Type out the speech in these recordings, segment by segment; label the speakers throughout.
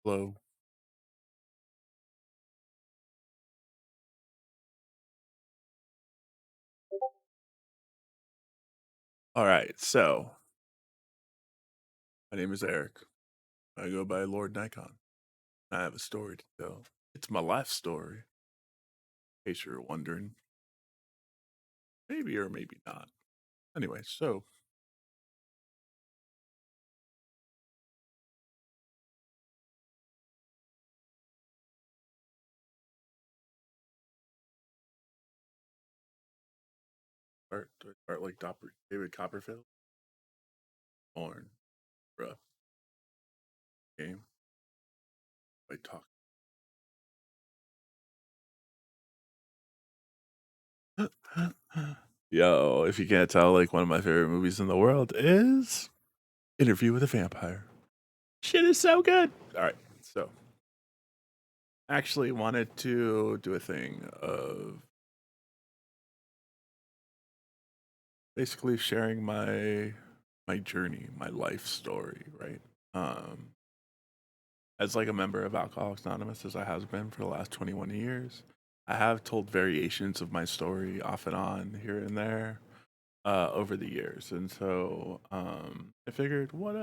Speaker 1: Hello. All right. So my name is Eric. I go by Lord Nikon. I have a story to tell. It's my life story, in case you're wondering. Maybe or maybe not. Anyway, so do I start like David Copperfield? Born, bruh, game. I talk. Yo, if you can't tell, like one of my favorite movies in the world is Interview with a Vampire. Shit is so good. All right, so actually wanted to do a thing of basically sharing my journey, my life story, right? Um, as like a member of Alcoholics Anonymous, as I have been for the last 21 years, I have told variations of my story off and on here and there over the years, and so I figured, what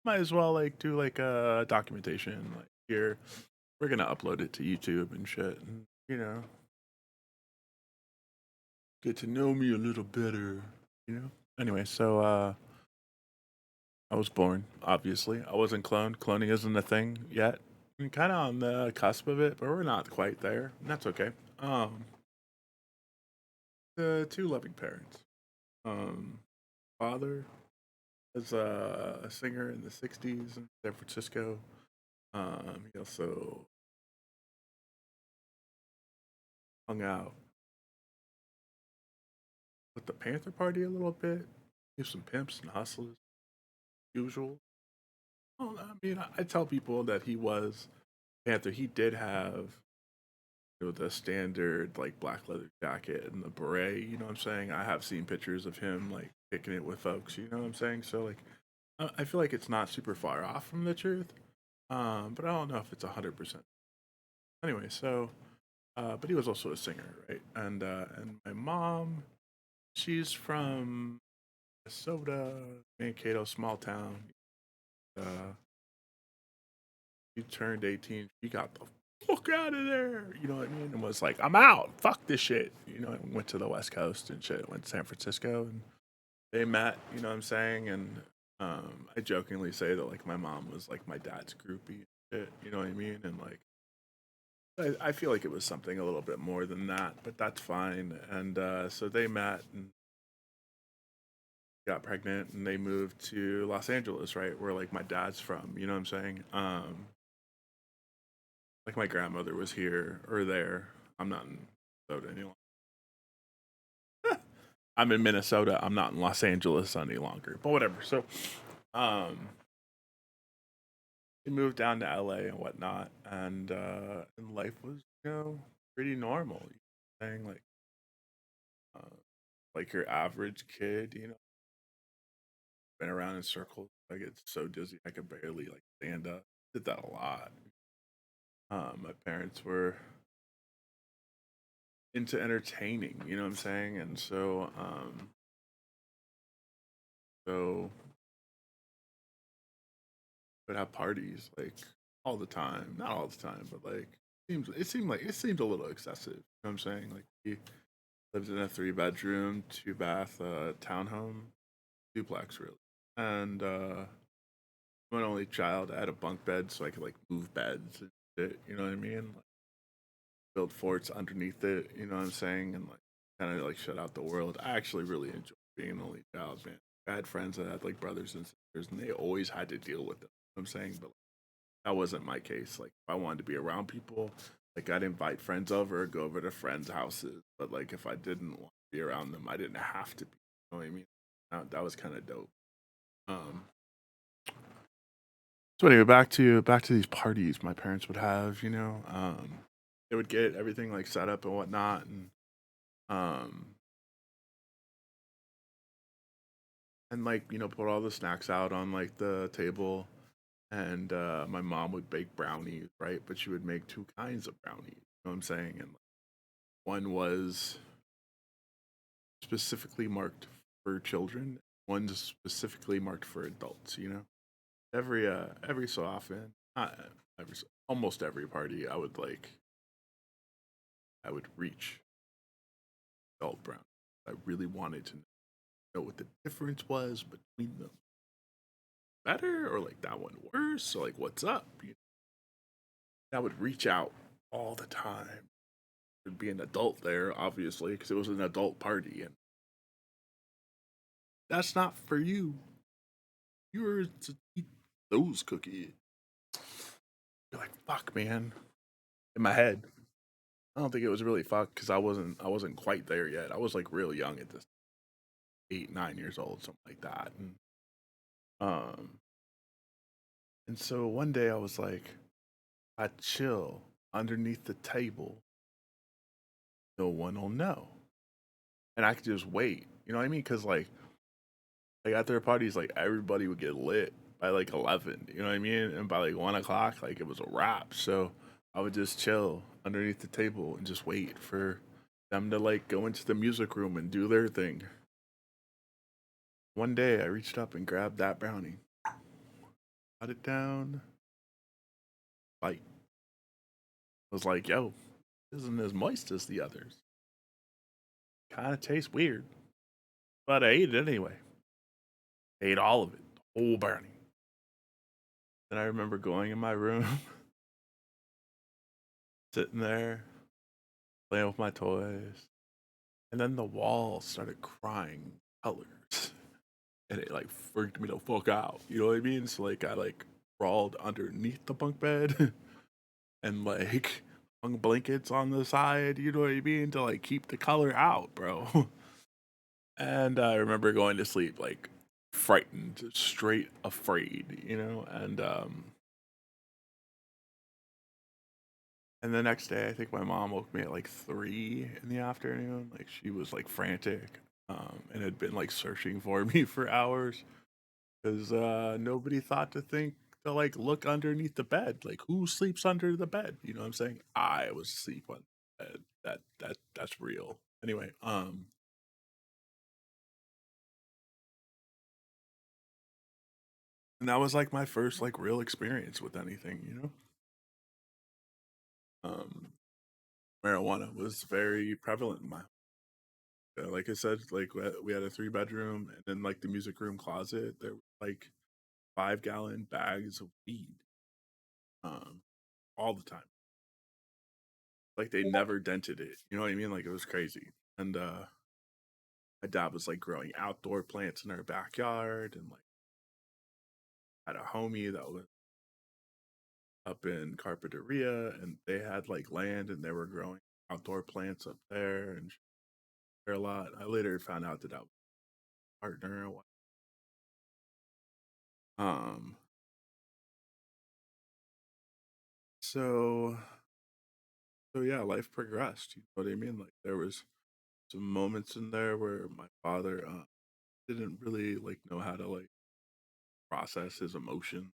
Speaker 1: might as well like do like a documentation. Like here, we're gonna upload it to YouTube and shit, and get to know me a little better, you know. Anyway, so I was born, obviously. I wasn't cloned. Cloning isn't a thing yet. I'm kind of on the cusp of it, but we're not quite there. And that's okay. Um, the two loving parents. Um, Father was a singer in the '60s in San Francisco. He also hung out with the Panther Party a little bit. He was some pimps and hustlers, usual. Oh, I mean, I tell people that he was Panther. He did have the standard like black leather jacket and the beret. You know what I'm saying? I have seen pictures of him like kicking it with folks. You know what I'm saying? So like, I feel like it's not super far off from the truth. But I don't know if it's 100%. Anyway, so but he was also a singer, right? And my mom, she's from Minnesota, Mankato, small town. Uh, she turned 18. She got the fuck out of there. You know what I mean? And was like, I'm out. Fuck this shit. You know, and went to the West Coast and shit. Went to San Francisco and they met. You know what I'm saying? And I jokingly say that like my mom was like my dad's groupie. And shit, you know what I mean? And like I feel like it was something a little bit more than that, but that's fine. And so they met and got pregnant and they moved to Los Angeles, right? Where like my dad's from. You know what I'm saying? Like my grandmother was here or there. I'm not in Minnesota any longer. I'm in Minnesota. I'm not in Los Angeles any longer. But whatever. So, um, we moved down to LA and whatnot, and life was pretty normal. You know, saying uh, like your average kid, been around in circles. I get so dizzy I could barely like stand up. Did that a lot. My parents were into entertaining. You know what I'm saying? And so would have parties like all the time. Not all the time, but like it seemed a little excessive. You know what I'm saying? Like he lived in a 3 bedroom, 2 bath townhome, duplex really. And I'm an only child. I had a bunk bed so I could like move beds and shit, you know what I mean? Like build forts underneath it, you know what I'm saying? And like kind of like shut out the world. I actually really enjoy being an only child, man. I had friends that had like brothers and sisters and they always had to deal with them. You know what I'm saying? But that wasn't my case. Like if I wanted to be around people, like I'd invite friends over, go over to friends' houses. But like if I didn't want to be around them, I didn't have to be. You know what I mean? That was kind of dope. Um, so anyway, back to these parties my parents would have. They would get everything like set up and whatnot, um, and like put all the snacks out on like the table, and my mom would bake brownies, right? But she would make two kinds of brownies. You know what I'm saying? And one was specifically marked for children. One's specifically marked for adults. Every so often, not almost every party, I would reach adult brown. I really wanted to know what the difference was between them. Better or like that one worse? Or like what's up? I would reach out all the time. There'd be an adult there, obviously, because it was an adult party, and that's not for you. You're to eat those cookies. You're like, fuck, man. In my head, I don't think it was really fuck because I wasn't quite there yet. I was like real young at this 8, 9 years old, something like that. Um, and so one day I was like, I chill underneath the table. No one will know, and I could just wait. You know what I mean? Because like at their parties, like everybody would get lit by like 11. You know what I mean? And by like 1 o'clock, like it was a wrap. So I would just chill underneath the table and just wait for them to like go into the music room and do their thing. One day I reached up and grabbed that brownie, got it down, like I was like, yo, this isn't as moist as the others. Kinda tastes weird. But I ate it anyway. Ate all of it, the whole brownie. Then I remember going in my room, sitting there, playing with my toys, and then the wall started crying colors. And it like freaked me the fuck out. You know what I mean? So like I like crawled underneath the bunk bed and like hung blankets on the side, you know what I mean, to like keep the color out, bro. And I remember going to sleep like frightened, straight afraid, and the next day I think my mom woke me at like 3 in the afternoon. Like she was like frantic. And had been like searching for me for hours because nobody thought to think to like look underneath the bed. Like who sleeps under the bed? You know what I'm saying? I was asleep on the bed. That's real. Anyway, and that was like my first like real experience with anything. Um, Marijuana was very prevalent in my like I said, like we had a 3 bedroom and then like the music room closet. There were like 5 gallon bags of weed, um, all the time. Like they never dented it. You know what I mean? Like it was crazy. And my dad was like growing outdoor plants in our backyard, and like had a homie that was up in Carpinteria, and they had like land and they were growing outdoor plants up there and share a lot. I later found out that I was a partner. Um, so so yeah, life progressed. You know what I mean? Like there was some moments in there where my father didn't really like know how to like process his emotion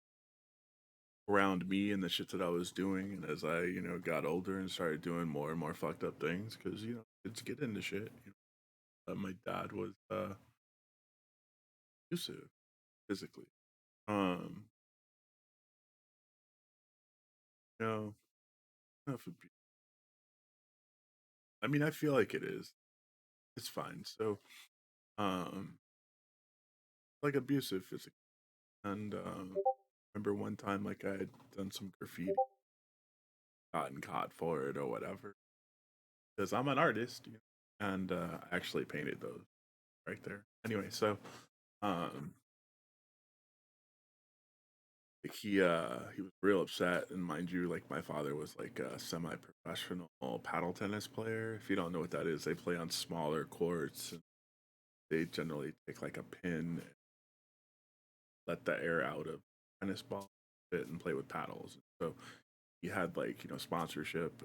Speaker 1: around me and the shit that I was doing. And as I, got older and started doing more and more fucked up things, because kids get into shit. My dad was abusive physically. Um, you know, enough abuse. I mean, I feel like it is. It's fine. So, um, like abusive physically. And remember one time, like I had done some graffiti, gotten caught for it or whatever, because I'm an artist, and I actually painted those right there. Anyway, so um, like he was real upset, and mind you, like my father was like a semi-professional paddle tennis player. If you don't know what that is, they play on smaller courts. And they generally take like a pin, let the air out of tennis ball, it and play with paddles. So he had like sponsorship,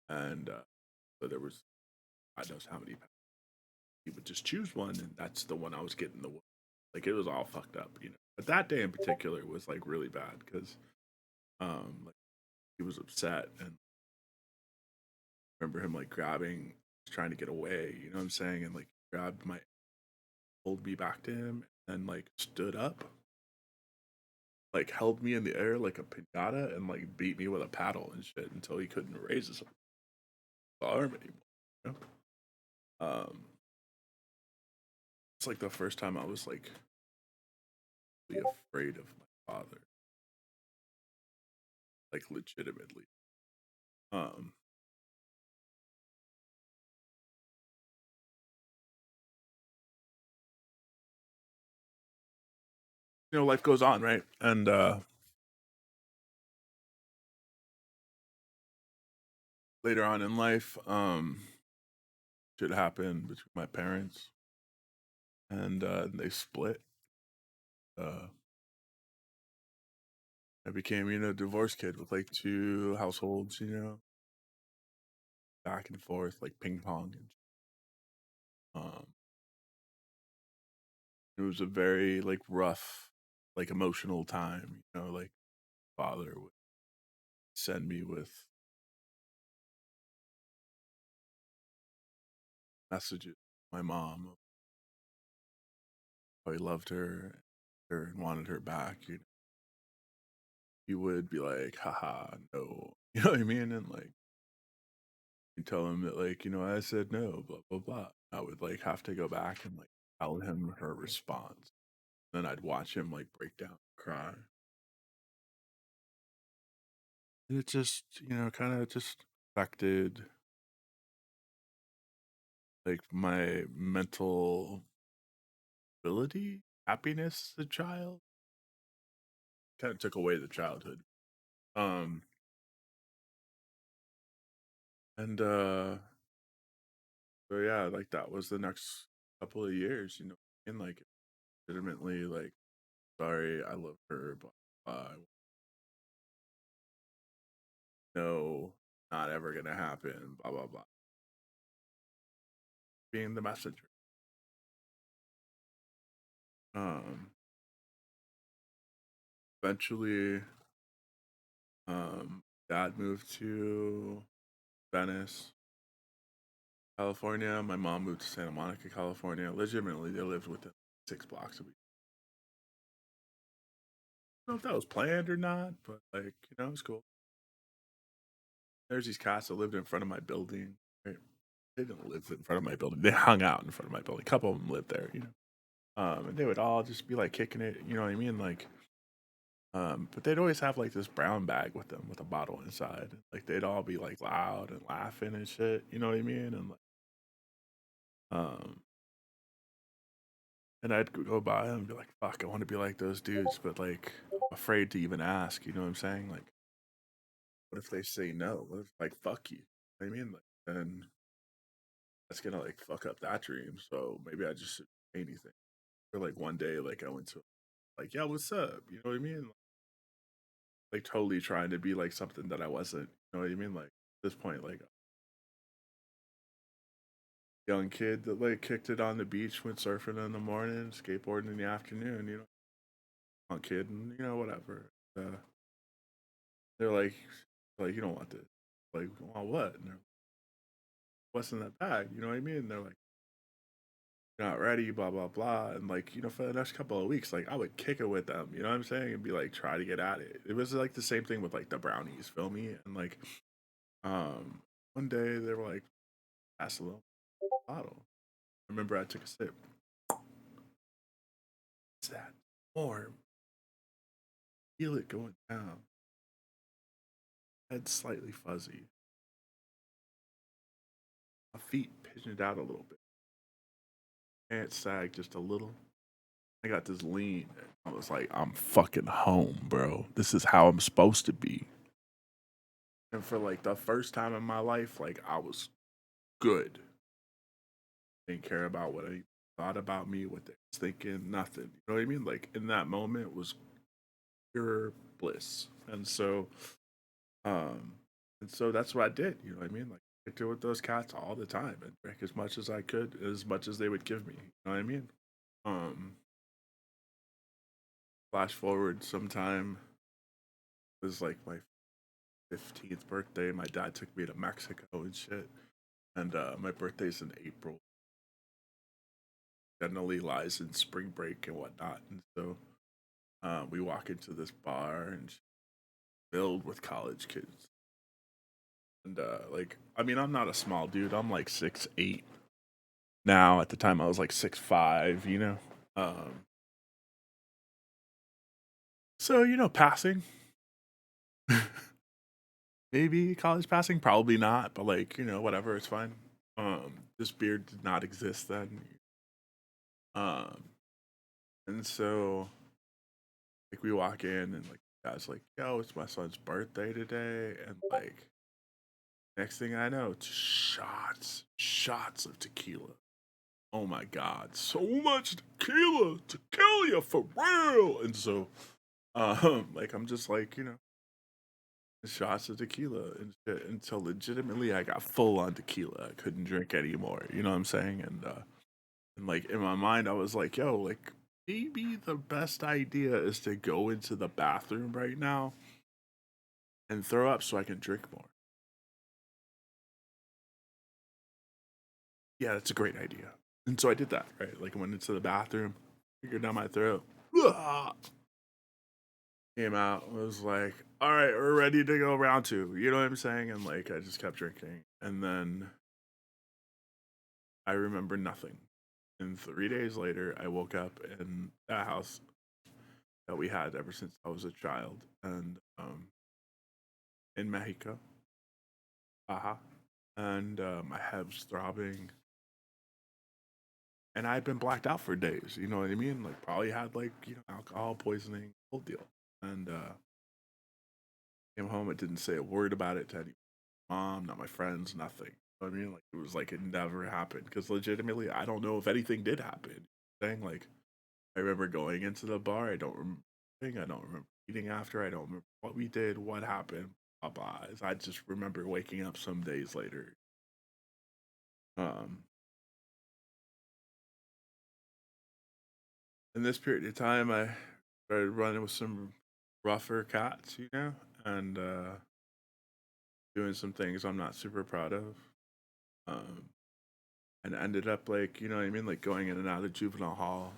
Speaker 1: and so there was God knows how many. He would just choose one, and that's the one I was getting the. Like it was all fucked up. But that day in particular was like really bad because like he was upset, and I remember him like grabbing, trying to get away. You know what I'm saying? And like grabbed my, pulled me back to him, and like stood up, like held me in the air like a pinata, and like beat me with a paddle and shit until he couldn't raise his arm anymore. You know? It's like the first time I was like really afraid of my father, like legitimately. Um, Life goes on, right? And later on in life, shit happened between my parents, and they split. Uh, I became, a divorced kid with like two households, back and forth like ping pong. Um, it was a very like rough, like emotional time. Like father would send me with messages. My mom, how he loved her and wanted her back. He would be like, haha, no. You know what I mean? And like, you tell him that, like, I said no, blah, blah, blah. I would like have to go back and like tell him her response. Then I'd watch him like break down, cry. And it just, kind of just affected like my mental ability, happiness as a child. Kind of took away the childhood. Um, and so yeah, like that was the next couple of years, and like legitimately like sorry, I love her, but no, not ever gonna happen, blah blah blah. Being the messenger. Um, Eventually, dad moved to Venice, California. My mom moved to Santa Monica, California. Legitimately, they lived within 6 blocks of each. I don't know if that was planned or not, but like, it was cool. There's these cats that lived in front of my building. Right? They didn't live in front of my building. They hung out in front of my building. A couple of them lived there. And they would all just be like kicking it. You know what I mean? Like, but they'd always have like this brown bag with them with a bottle inside. Like they'd all be like loud and laughing and shit. You know what I mean? And like, um, and I'd go by and be like, "Fuck, I want to be like those dudes," but like, afraid to even ask. You know what I'm saying? Like, what if they say no? What if like, fuck you? You know what I mean, like, then that's gonna like fuck up that dream. So maybe I just shouldn't say anything. Or like one day, like I went to like, yeah, what's up? You know what I mean? Like totally trying to be like something that I wasn't. You know what I mean? Like at this point, like young kid that like kicked it on the beach, went surfing in the morning, skateboarding in the afternoon. On kid, and whatever. They're like you don't want this. Like, want what? And they're, what's in that bag? You know what I mean? And they're like, you're not ready, blah blah blah. And like, for the next couple of weeks, like I would kick it with them. You know what I'm saying? And be like, try to get at it. It was like the same thing with like the brownies, feel me? And like, um, one day they were like, pass a little bottle. I remember I took a sip. What's that? Warm. Feel it going down. Head slightly fuzzy. My feet pigeoned out a little bit. Pants sagged just a little. I got this lean. I was like, I'm fucking home, bro. This is how I'm supposed to be. And for like the first time in my life, like I was good. Didn't care about what I thought about me, what they was thinking, nothing. You know what I mean? Like in that moment was pure bliss. Um, and so that's what I did. You know what I mean? Like I did with those cats all the time and drank as much as I could, as much as they would give me. You know what I mean? Um, flash forward sometime. It was like my 15th birthday. My dad took me to Mexico and shit. And my birthday's in April. Generally lies in spring break and whatnot. And so we walk into this bar and filled with college kids. And like, I mean, I'm not a small dude. I'm like 6'8" now. At the time, I was like 6'5", you know. Um, so passing. Maybe college passing, probably not, but like, whatever, it's fine. This beard did not exist then. Um, and so like we walk in and like the guy's like, yo, it's my son's birthday today, and like next thing I know, it's shots of tequila. Oh my god, so much tequila to kill you for real. And so like I'm just like, shots of tequila and shit until legitimately I got full on tequila. I couldn't drink anymore. You know what I'm saying? And like in my mind I was like, yo, like maybe the best idea is to go into the bathroom right now and throw up so I can drink more. Yeah, that's a great idea. And so I did that, right? Like I went into the bathroom, figured down my throat, came out, was like, all right, we're ready to go round two. You know what I'm saying? And like I just kept drinking. And then I remember nothing. And 3 days later, I woke up in that house that we had ever since I was a child, and in Mexico. Uh-huh. And my head was throbbing, and I had been blacked out for days. You know what I mean? Like probably had like alcohol poisoning, whole deal. And came home. I didn't say a word about it to any mom, not my friends, nothing. You know what I mean? Like it was like it never happened because legitimately, I don't know if anything did happen. Saying like I remember going into the bar. I don't remember. I don't remember eating after. I don't remember what we did, what happened. Blah blah. I just remember waking up some days later. Um, in this period of time, I started running with some rougher cats, and doing some things I'm not super proud of. Um, and ended up like, you know what I mean, like going in and out of juvenile hall.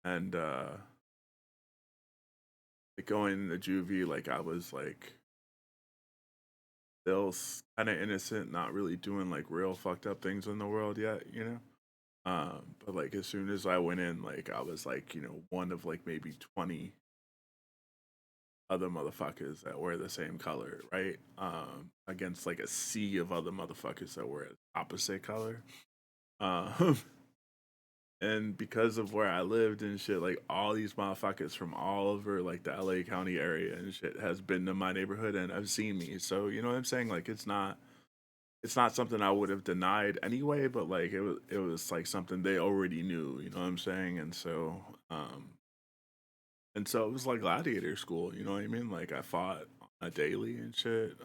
Speaker 1: And like going to juvie, like I was like still kind of innocent, not really doing like real fucked up things in the world yet. But like as soon as I went in, like I was like, one of like maybe 20 other motherfuckers that were the same color, right? Against like a sea of other motherfuckers that were opposite color. Um, and because of where I lived and shit, like all these motherfuckers from all over like the LA County area and shit has been to my neighborhood and have seen me. So you know what I'm saying? Like it's not something I would have denied anyway, but like it was like something they already knew, you know what I'm saying? And so it was like gladiator school, you know what I mean? Like I fought on a daily and shit.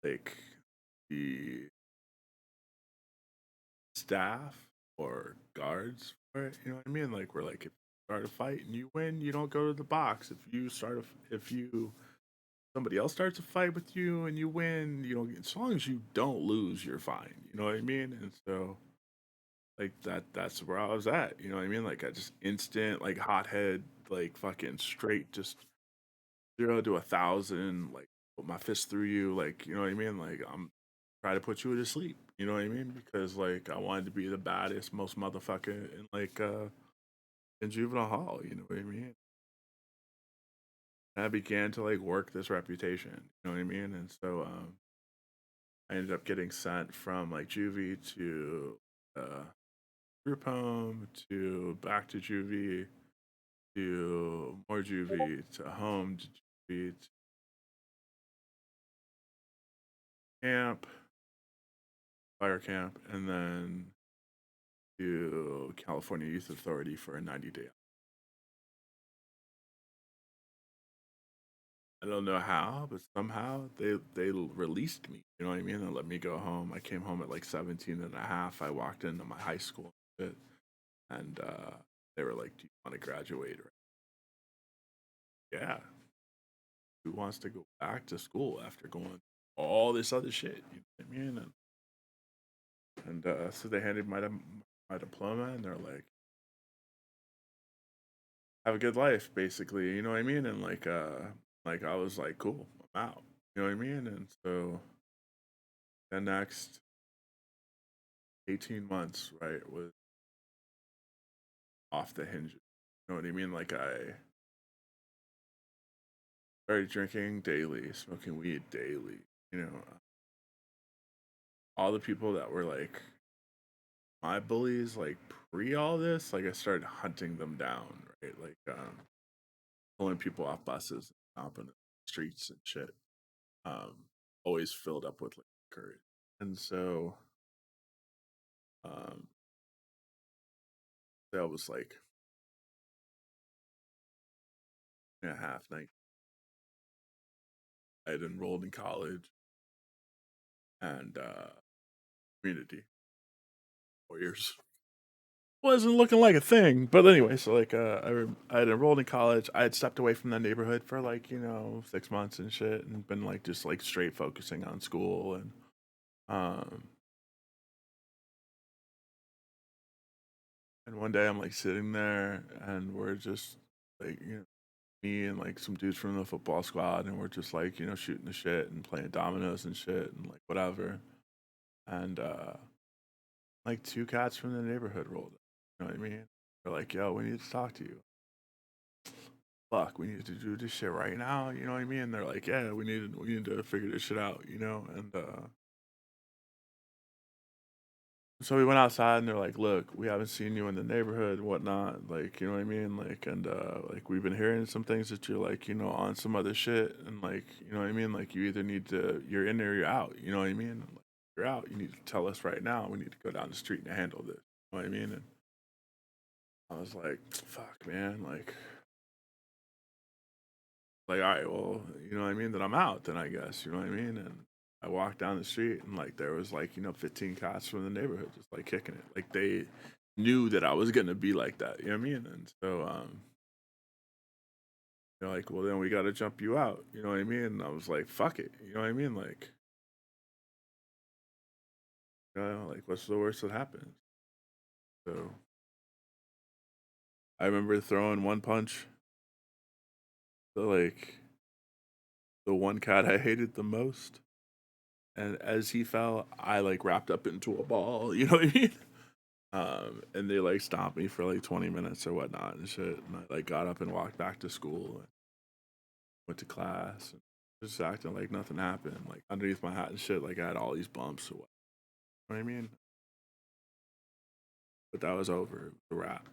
Speaker 1: Like the staff or guards for it, you know what I mean? Like we're like if you start a fight and you win, you don't go to the box. If somebody else starts a fight with you and you win, as long as you don't lose, you're fine. You know what I mean? And so like that's where I was at. You know what I mean? Like I just instant like hothead, like fucking straight, just 0 to 1,000, like put my fist through you, like you know what I mean? Like I'm try to put you to sleep. You know what I mean? Because like I wanted to be the baddest, most motherfucker in juvenile hall. You know what I mean? And I began to like work this reputation. You know what I mean? And so I ended up getting sent from like juvie to group home to back to juvie to more juvie to home to juvie to camp, fire camp, and then to California Youth Authority for a 90-day. I don't know how, but somehow they released me. You know what I mean? And let me go home. I came home at like 17 and a half. I walked into my high school and they were like, "Do you want to graduate?" Or, yeah, who wants to go back to school after going all this other shit? You know what I mean? And so they handed my diploma, and they're like, "Have a good life," basically. You know what I mean? And like I was like, "Cool, I'm out." You know what I mean? And so the next 18 months, right, was off the hinges. You know what I mean? Like I started drinking daily, smoking weed daily. You know, all the people that were like my bullies, like pre all this, like I started hunting them down, right? Like pulling people off buses, stomping the streets and shit. Um, always filled up with like courage, and so um, that was like a half night. I had enrolled in college and community 4 years. Wasn't looking like a thing. But anyway, so like I had enrolled in college. I had stepped away from the neighborhood for like, 6 months and shit and been like just like straight focusing on school um and one day I'm like sitting there and we're just like, me and like some dudes from the football squad and we're just like, shooting the shit and playing dominoes and shit and like whatever. And like two cats from the neighborhood rolled up. You know what I mean? They're like, yo, we need to talk to you. Fuck, we need to do this shit right now. You know what I mean? They're like, yeah, we need to figure this shit out. And so we went outside and they're like, look, we haven't seen you in the neighborhood, whatnot. Like, you know what I mean? Like, and like we've been hearing some things that you're like, on some other shit, and like, you know what I mean? Like, you either need to, you're in or you're out. You know what I mean? Like, you're out. You need to tell us right now. We need to go down the street and handle this. You know what I mean? And I was like, fuck, man. Like, all right, well, you know what I mean? Then I'm out, then I guess, you know what I mean? And I walked down the street and like there was like, 15 cops from the neighborhood just like kicking it. Like they knew that I was gonna be like that, you know what I mean? And so they're like, well then we gotta jump you out, you know what I mean? And I was like, fuck it, you know what I mean? Like, like what's the worst that happens? So I remember throwing one punch to like the one cat I hated the most. And as he fell, I like wrapped up into a ball, you know what I mean? And they like stopped me for like 20 minutes or whatnot and shit. And I like got up and walked back to school and went to class and just acting like nothing happened. Like underneath my hat and shit, like I had all these bumps or what. You know what I mean? But that was over. It was a wrap.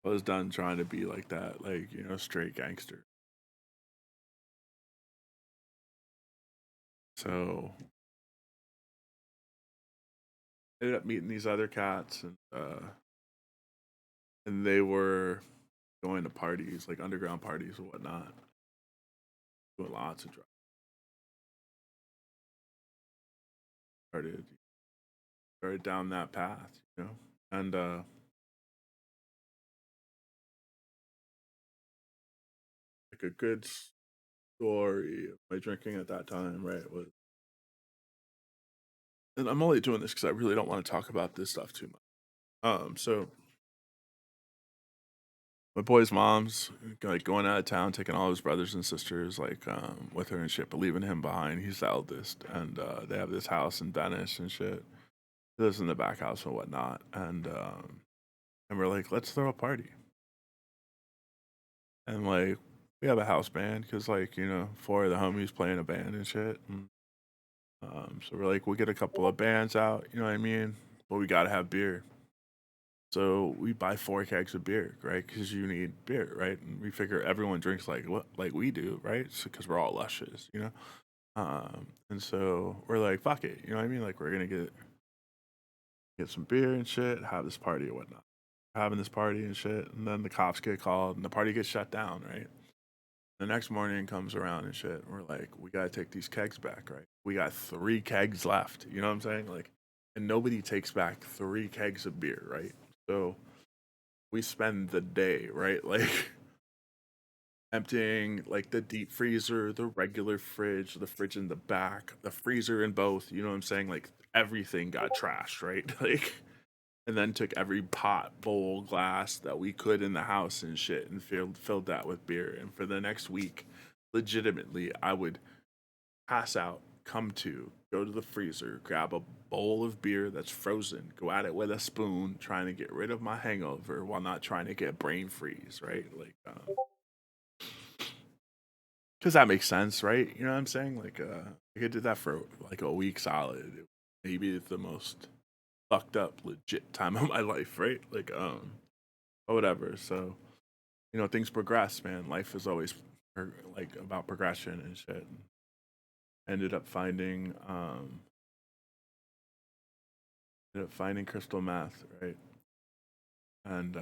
Speaker 1: I was done trying to be like that, like, straight gangster. So I ended up meeting these other cats and they were going to parties, like underground parties or whatnot, doing lots of drugs. Started started down that path. And like a good story of my drinking at that time, right? Was and I'm only doing this because I really don't want to talk about this stuff too much. So my boy's mom's like going out of town, taking all his brothers and sisters like with her and shit, but leaving him behind. He's the eldest, and they have this house in Venice and shit. He lives in the back house and whatnot, and we're like, let's throw a party, and like we have a house band because like four of the homies playing a band and shit. And so we're like, we'll get a couple of bands out, you know what I mean? But we gotta have beer. So we buy 4 kegs of beer, right? Because you need beer, right? And we figure everyone drinks like what, like we do, right? Because we're all luscious. And so we're like, fuck it, you know what I mean? Like we're gonna get some beer and shit, have this party or whatnot. Having this party and shit, and then the cops get called and the party gets shut down, right? The next morning comes around and shit. And we're like, we gotta take these kegs back, right? We got 3 kegs left. You know what I'm saying? Like, and nobody takes back 3 kegs of beer, right? So we spend the day, right? Like emptying like the deep freezer, the regular fridge, the fridge in the back, the freezer in both. You know what I'm saying? Like everything got trashed, right? Like, and then took every pot, bowl, glass that we could in the house and shit, and filled that with beer. And for the next week, legitimately, I would pass out, come to, go to the freezer, grab a bowl of beer that's frozen, go at it with a spoon, trying to get rid of my hangover while not trying to get brain freeze, right? Like, because that makes sense, right? You know what I'm saying? Like, I did that for like a week solid. Maybe it's the most fucked up, legit time of my life, right? Like, or whatever. So, things progress, man. Life is always like about progression and shit. Ended up finding, crystal meth, right? And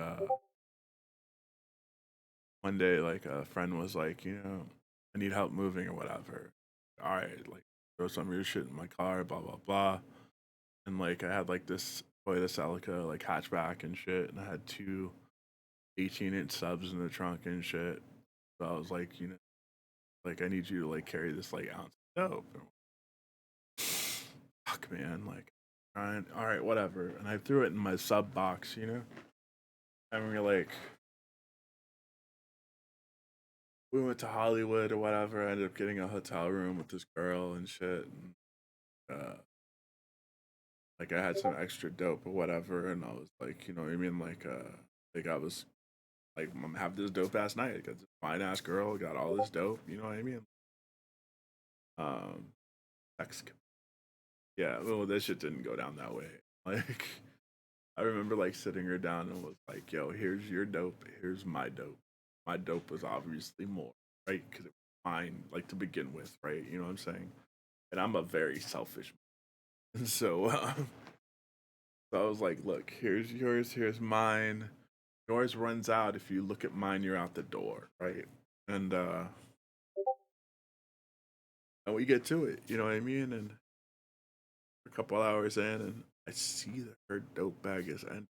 Speaker 1: one day, like a friend was like, I need help moving or whatever. All right, like throw some of your shit in my car, blah blah blah. And like I had like this Toyota Celica like hatchback and shit, and I had two 18-inch subs in the trunk and shit. So I was like, like I need you to like carry this like ounce of dope. Fuck man, like trying all right, whatever. And I threw it in my sub box, and we were like we went to Hollywood or whatever. I ended up getting a hotel room with this girl and shit. And, like I had some extra dope or whatever, and I was like, you know what I mean? Like I was like, I'm gonna have this dope ass night. I got this fine ass girl, got all this dope. You know what I mean? Um, sex. Yeah, well, that shit didn't go down that way. Like, I remember like sitting her down and was like, "Yo, here's your dope. Here's my dope. My dope was obviously more, right? Because it was mine, like to begin with, right? You know what I'm saying? And I'm a very selfish, man. So, so I was like, look, here's yours. Here's mine. Yours runs out. If you look at mine, you're out the door, right? And and we get to it. You know what I mean? And a couple hours in, and I see that her dope bag is empty.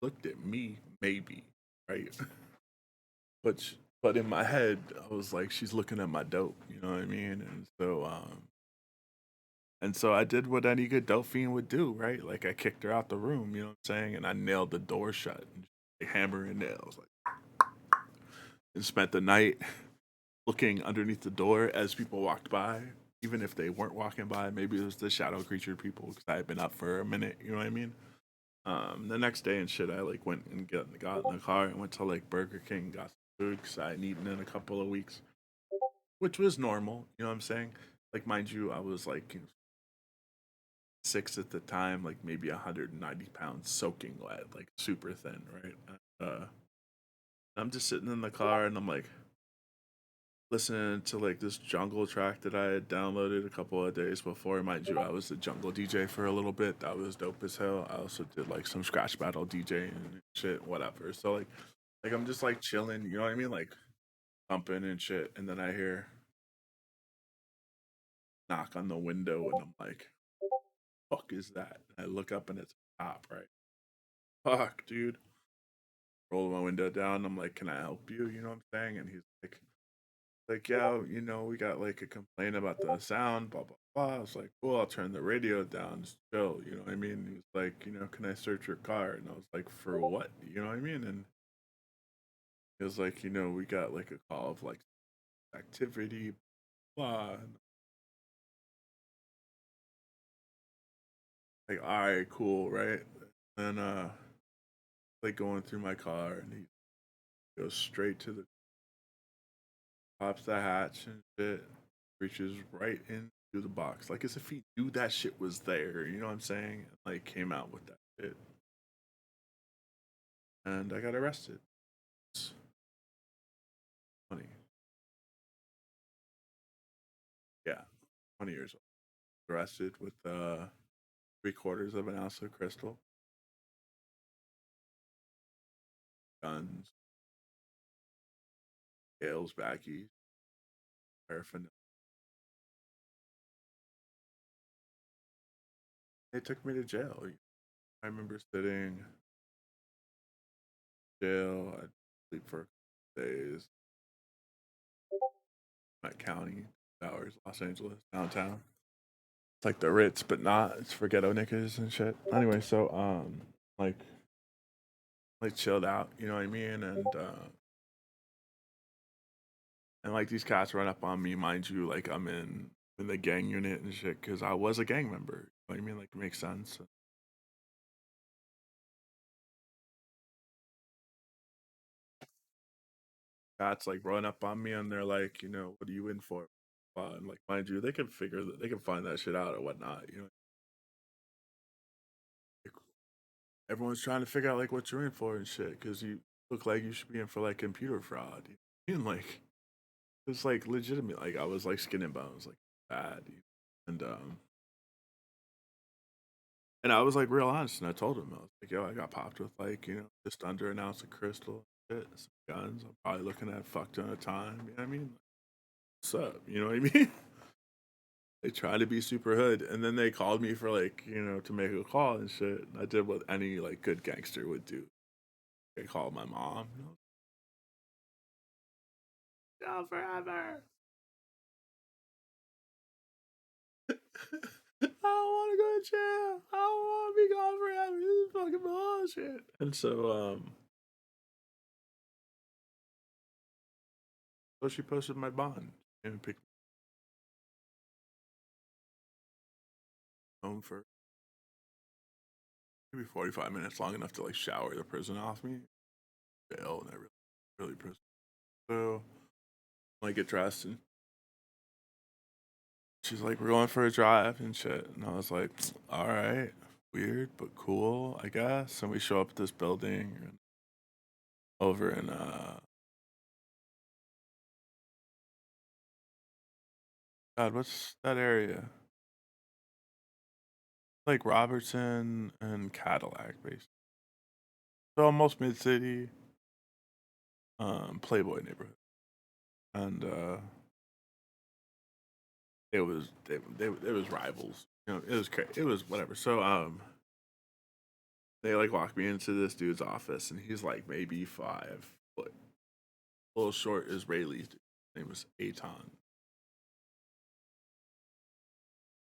Speaker 1: Looked at me, maybe, right? But in my head, I was like, she's looking at my dope. You know what I mean? And so I did what any good dope fiend would do, right? Like I kicked her out the room. You know what I'm saying? And I nailed the door shut, and like, hammer and nails, like, and spent the night looking underneath the door as people walked by, even if they weren't walking by. Maybe it was the shadow creature people because I had been up for a minute. You know what I mean? The next day and shit, I like went and got in the car and went to like Burger King, got some food because I hadn't eaten in a couple of weeks, which was normal. You know what I'm saying? Like, mind you, I was like 6 at the time, like maybe 190 pounds, soaking wet, like super thin, right? Uh, I'm just sitting in the car and I'm like, listening to like this jungle track that I had downloaded a couple of days before. Mind you, I was a jungle DJ for a little bit. That was dope as hell. I also did like some scratch battle DJ and shit, whatever. So like I'm just like chilling, you know what I mean? Like pumping and shit. And then I hear knock on the window and I'm like, fuck is that? And I look up and it's a cop, right? Fuck, dude. Roll my window down. I'm like, can I help you? You know what I'm saying? And he's like, yeah, we got like a complaint about the sound, blah blah blah. I was like, cool, I'll turn the radio down, just chill, you know what I mean? He was like, can I search your car? And I was like, for what? You know what I mean? And he was like, we got like a call of like activity, blah. And like, all right, cool, right? And like going through my car, and he goes straight to the pops the hatch and shit, reaches right into the box, like as if he knew that shit was there. You know what I'm saying? And like came out with that shit, and I got arrested. It's funny, yeah, 20 years old. Arrested with 3/4 of an ounce of crystal, guns, scales, baggies. paraphernalia. They took me to jail. I remember sitting in jail. I sleep for days. At county, hours, Los Angeles, downtown. It's like the Ritz, but not. It's for ghetto niggas and shit. Anyway, so like chilled out, you know what I mean? And like these cats run up on me, mind you, like I'm in the gang unit and shit, because I was a gang member. You know what I mean? Like it makes sense. Cats like run up on me and they're like, what are you in for? And like, mind you, they can figure that they can find that shit out or whatnot. Like, everyone's trying to figure out like what you're in for and shit, because you look like you should be in for like computer fraud. And like it's like legitimate. Like I was like skin and bones, like bad. And and I was like real honest, and I told him I was like, yo, I got popped with like just under an ounce of crystal, shit, some guns. I'm probably looking at fuck ton of time. You know what I mean? What's up? You know what I mean? They tried to be super hood, and then they called me for like to make a call and shit. And I did what any like good gangster would do. I called my mom. Down forever. I don't want to go to jail. I don't want to be gone forever. This is fucking bullshit. And so she posted my bond and picked me home for maybe 45 minutes, long enough to like shower the prison off me. Jail and really prison. So I like get dressed and she's like, "We're going for a drive and shit." And I was like, "All right, weird but cool, I guess." And we show up at this building over in God, what's that area? Like Robertson and Cadillac, basically. So almost mid city, Playboy neighborhood, and it was rivals. It was it was whatever. So they like walked me into this dude's office, and he's like maybe 5 foot, a little short Israeli. Dude. His name was Aton,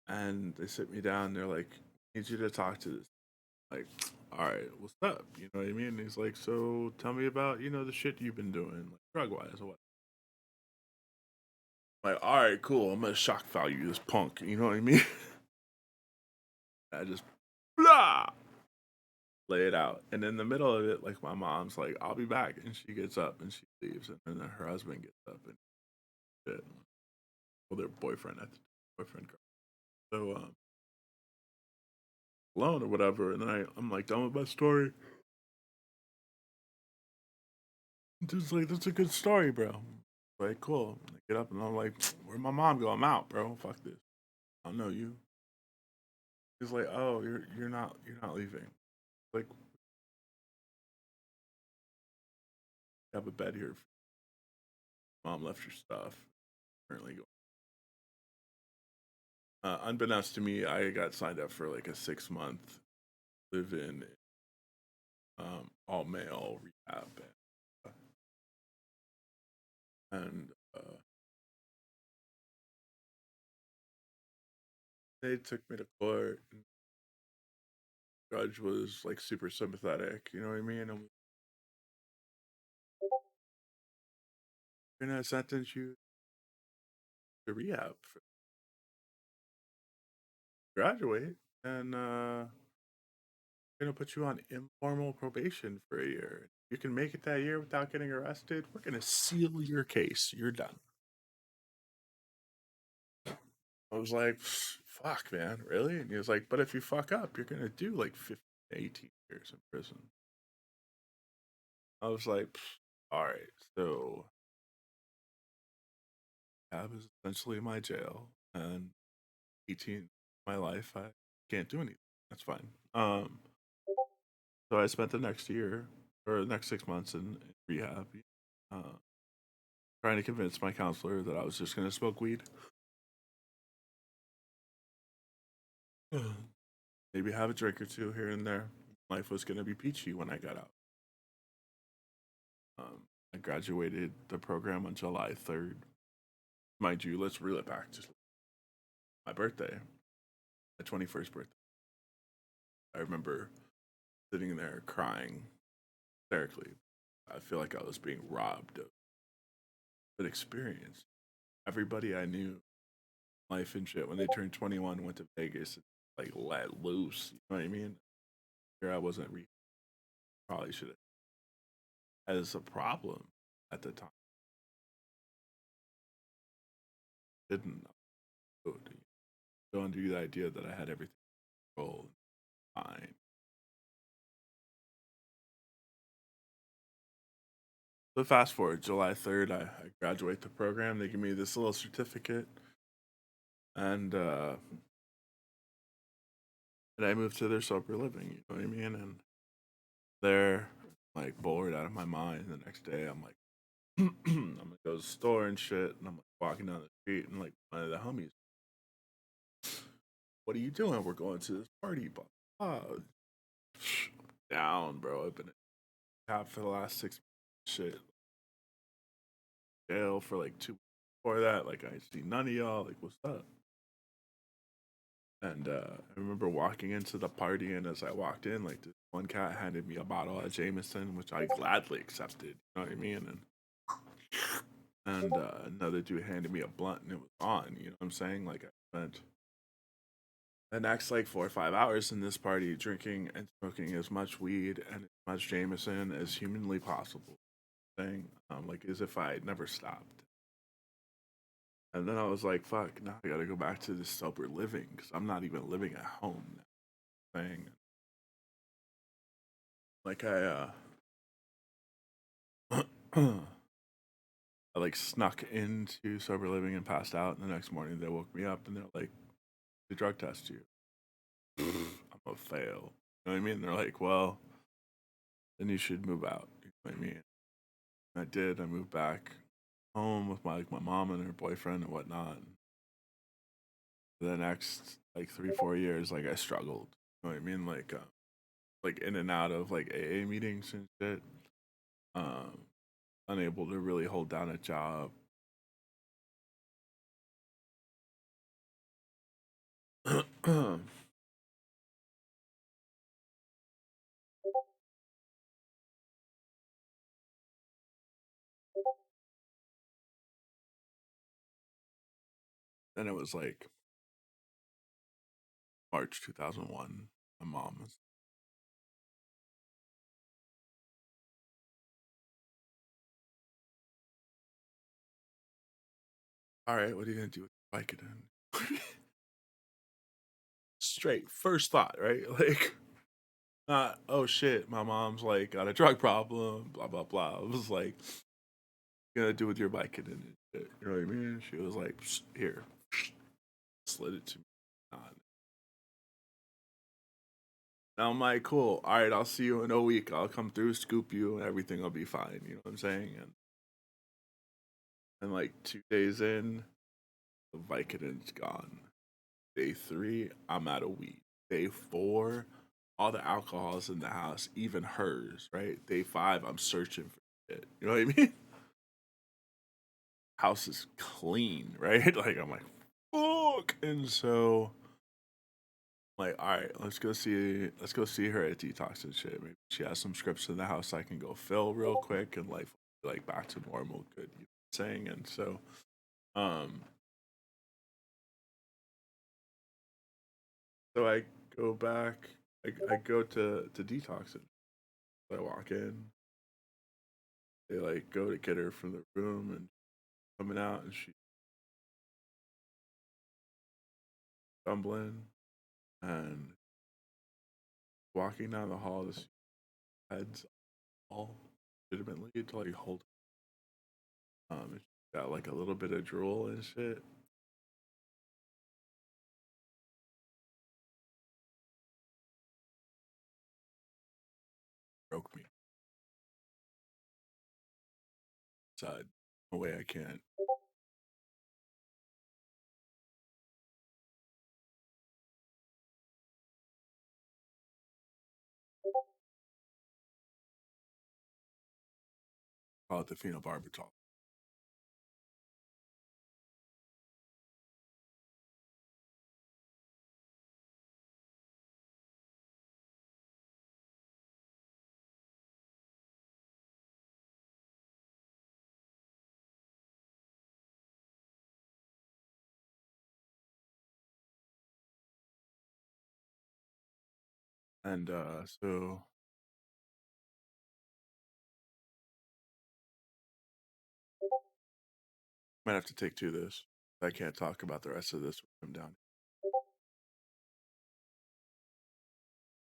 Speaker 1: and they sit me down. They're like, "Need you to talk to this." Like, all right, what's up? You know what I mean? And he's like, "So tell me about the shit you've been doing, like drug wise or what." Like, all right, cool. I'm gonna shock value this punk. You know what I mean? I just blah lay it out, and in the middle of it, like my mom's like, "I'll be back," and she gets up and she leaves, and then her husband gets up and shit. Well, their boyfriend at the boyfriend girl. So alone or whatever, and then I'm like done with my story. Just like that's a good story, bro. Like cool. I get up and I'm like, "Where'd my mom go? I'm out, bro. Fuck this. I don't know you." He's like, "Oh, you're not leaving." Like, you have a bed here. Mom left your stuff. Currently going. Unbeknownst to me, I got signed up for like a 6 month live in all male rehab, and they took me to court. And the judge was like super sympathetic, you know what I mean? I'm gonna sentence you to rehab for graduate, and gonna put you on informal probation for a year. You can make it that year without getting arrested. We're gonna seal your case. You're done. I was like, fuck, man, really? And he was like, but if you fuck up, you're gonna do like 15 to 18 years in prison. I was like, all right, so that was essentially my jail, and 18 my life, I can't do anything. That's fine. So I spent the next year or the next 6 months in rehab. Uh, trying to convince my counselor that I was just going to smoke weed. Maybe have a drink or two here and there. Life was going to be peachy when I got out. I graduated the program on July 3rd. Mind you, let's reel it back. Just my birthday, my 21st birthday. I remember sitting there crying hysterically. I feel like I was being robbed of an experience. Everybody I knew, life and shit, when they turned 21, went to Vegas, like let loose. You know what I mean? Here I wasn't. Probably should have. As a problem at the time, didn't know. Go under the idea that I had everything controlled. Fine. So fast forward, July 3rd, I graduate the program. They give me this little certificate, and I move to their sober living. You know what I mean? And they're like bored out of my mind. The next day, I'm like, I'm gonna go to the store and shit, and I'm like walking down the street, and like one of the homies, what are you doing? We're going to this party, but down, bro. I've been in cop for the last 6 months. Shit, jail for like 2 weeks before that. Like I see none of y'all. Like what's up? And I remember walking into the party, and as I walked in, like this one cat handed me a bottle of Jameson, which I gladly accepted. You know what I mean? And another dude handed me a blunt, and it was on. You know what I'm saying? Like I spent the next like 4 or 5 hours in this party drinking and smoking as much weed and as much Jameson as humanly possible. Thing, like as if I had never stopped. And then I was like, "Fuck! Now I gotta go back to this sober living because I'm not even living at home now." Thing, like I like snuck into sober living and passed out. And the next morning they woke me up and they're like, "The drug test you." I'm a fail. You know what I mean? They're like, "Well, then you should move out." You know what I mean? And I did. I moved back home with my mom and her boyfriend and whatnot. And for the next like 3 4 years, like I struggled. You know what I mean? Like in and out of like AA meetings and shit. Um, Unable to really hold down a job. Then it was like March 2001. My mom was, all right, what are you gonna do with Vicodin? Straight first thought, right? Like, not oh shit, my mom's like got a drug problem, blah blah blah. It was like, you gonna do with your Vicodin and shit. You know what I mean? She was like, here, slid it to me. And I'm like, cool. All right, I'll see you in a week. I'll come through, scoop you, and everything will be fine. You know what I'm saying? And like 2 days in, the Vicodin's gone. Day 3, I'm out of weed. Day 4, all the alcohol's in the house, even hers, right? Day 5, I'm searching for it. You know what I mean? House is clean, right? Like I'm like, fuck. And so like, all right, let's go see her at detox and shit. Maybe she has some scripts in the house I can go fill real quick and life will be like back to normal, good, you know what I'm saying? And so um so I go back, I go to detox and I walk in, they like go to get her from the room and coming out and she stumbling and walking down the hall, this heads all legitimately to like hold she got like a little bit of drool and shit. Broke me inside. No way I can't. Call it the phenobarbital. And so might have to take two of this. I can't talk about the rest of this when I'm down.